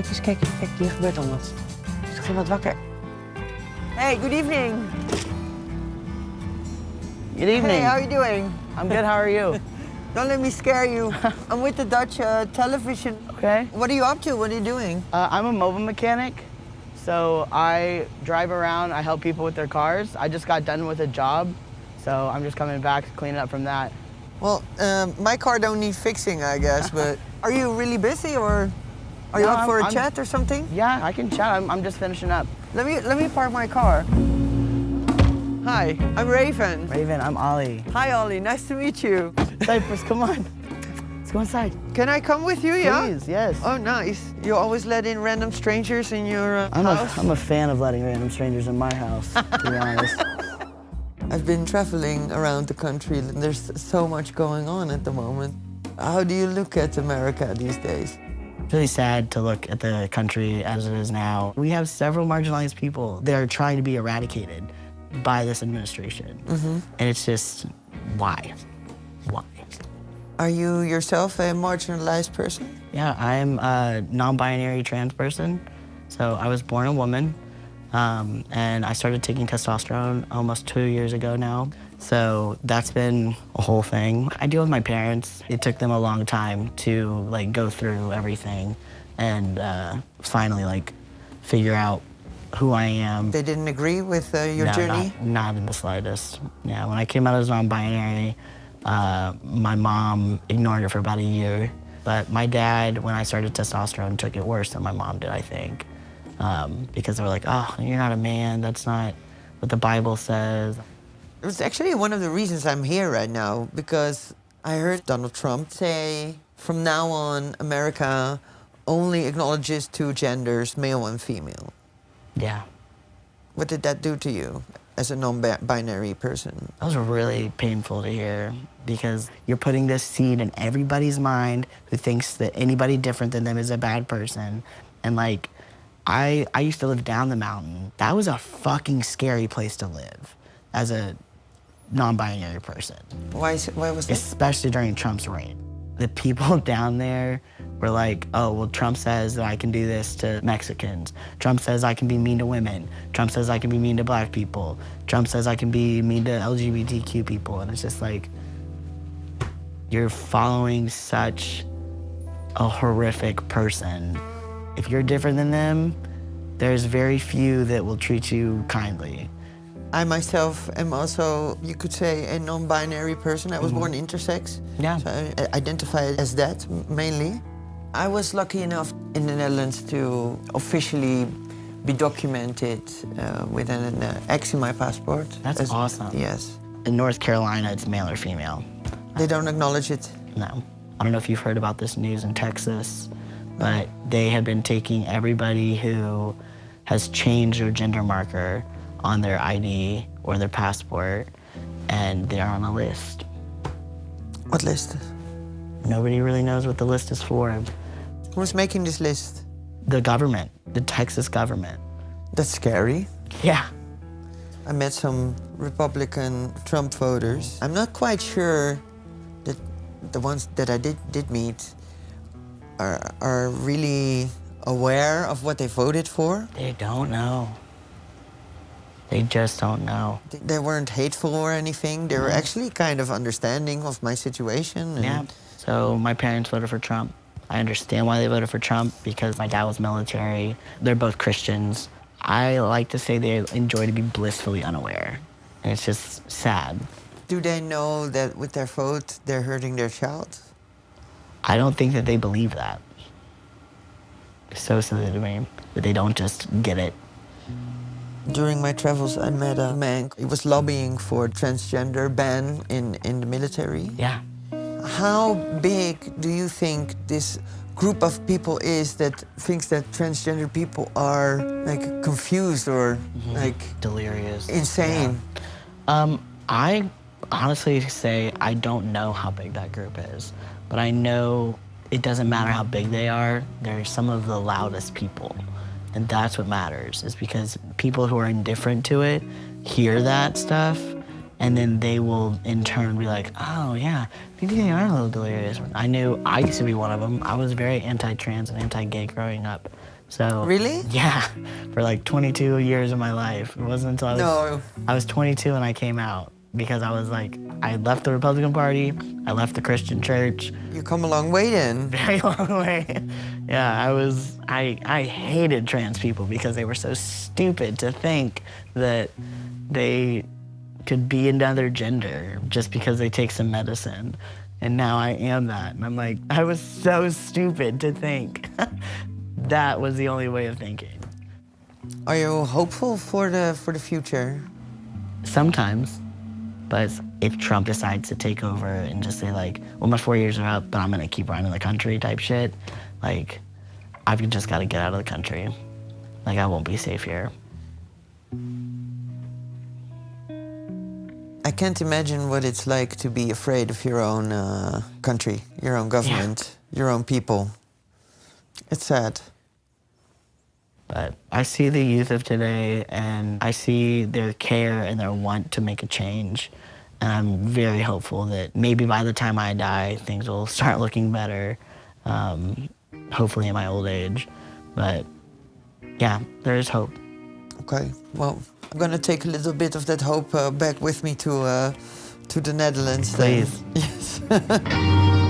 kijk eens, kijk, hier gebeurt al wat. Is toch iemand wakker? Hey, good evening. Good evening. Hey, how are you doing? I'm good, how are you? Don't let me scare you. I'm with the Dutch television. Okay. What are you up to? What are you doing? I'm a mobile mechanic. So I drive around, I help people with their cars. I just got done with a job, so I'm just coming back, cleaning up from that. Well, my car don't need fixing, I guess, but are you really busy or are you No, up for a I'm- chat or something? Yeah, I can chat, I'm just finishing up. Let me park my car. Hi, I'm Raven. Raven, I'm Ollie. Hi, Ollie. Nice to meet you. Cypress, come on. Let's go inside. Can I come with you? Yeah. Please, yes. Oh, nice. You always let in random strangers in your house? I'm a fan of letting random strangers in my house, to be honest. I've been traveling around the country and there's so much going on at the moment. How do you look at America these days? It's really sad to look at the country as it is now. We have several marginalized people that are trying to be eradicated by this administration. And it's just, why? Why? Are you yourself a marginalized person? Yeah, I'm a non-binary trans person. So I was born a woman, and I started taking testosterone almost 2 years ago now. So that's been a whole thing. I deal with my parents. It took them a long time to like go through everything and finally figure out who I am. They didn't agree with your No, journey? Not in the slightest. Yeah, when I came out as non-binary, my mom ignored it for about a year. But my dad, when I started testosterone, took it worse than my mom did, I think. Because they were like, oh, you're not a man, that's not what the Bible says. It was actually one of the reasons I'm here right now, because I heard Donald Trump say, from now on, America only acknowledges two genders, male and female. Yeah, What did that do to you as a non-binary person? that was really painful to hear because you're putting this seed in everybody's mind who thinks that anybody different than them is a bad person. And like, I used to live down the mountain. That was a fucking scary place to live as a non-binary person. Why was that? Especially during Trump's reign. The people down there were like, oh, well, Trump says that I can do this to Mexicans. Trump says I can be mean to women. Trump says I can be mean to black people. Trump says I can be mean to LGBTQ people. And it's just like, you're following such a horrific person. If you're different than them, there's very few that will treat you kindly. I myself am also, you could say, a non-binary person. I was born intersex. Yeah. So I identify as that, mainly. I was lucky enough in the Netherlands to officially be documented with an X in my passport. That's awesome. Yes. In North Carolina, it's male or female. They don't acknowledge it. No. I don't know if you've heard about this news in Texas, but they have been taking everybody who has changed their gender marker on their ID or their passport, and they're on a list. What list? Nobody really knows what the list is for. Who's making this list? The government, the Texas government. That's scary. Yeah. I met some Republican Trump voters. I'm not quite sure that the ones that I did meet are really aware of what they voted for. They don't know. They just don't know. They weren't hateful or anything. They were actually kind of understanding of my situation. And Yeah. So my parents voted for Trump. I understand why they voted for Trump because my dad was military. They're both Christians. I like to say they enjoy to be blissfully unaware. And it's just sad. Do they know that with their vote, they're hurting their child? I don't think that they believe that. It's so silly to me that they don't just get it. During my travels, I met a man. He was lobbying for a transgender ban in the military. Yeah. How big do you think this group of people is that thinks that transgender people are like confused or like Delirious. insane? Yeah. I honestly say I don't know how big that group is, but I know it doesn't matter how big they are. They're some of the loudest people. And that's what matters, is because people who are indifferent to it hear that stuff And then they will in turn be like, oh yeah, maybe they are a little delirious. I knew I used to be one of them. I was very anti-trans and anti-gay growing up. So Really? yeah, for like 22 years of my life. It wasn't until I was 22 and I came out because I was like, I left the Republican Party, I left the Christian church. You come a long way then. Very long way. Yeah, I hated trans people because they were so stupid to think that they could be another gender just because they take some medicine. And now I am that. And I'm like, I was so stupid to think that was the only way of thinking. Are you hopeful for the future? Sometimes. But if Trump decides to take over and just say like, well, my 4 years are up, but I'm gonna keep running the country type shit, like, I've just gotta get out of the country. Like, I won't be safe here. I can't imagine what it's like to be afraid of your own country, your own government, your own people. It's sad. But I see the youth of today, and I see their care and their want to make a change. And I'm very hopeful that maybe by the time I die, things will start looking better, hopefully in my old age. But yeah, there is hope. Okay, well, I'm gonna take a little bit of that hope back with me to the Netherlands. Please. Then. Yes.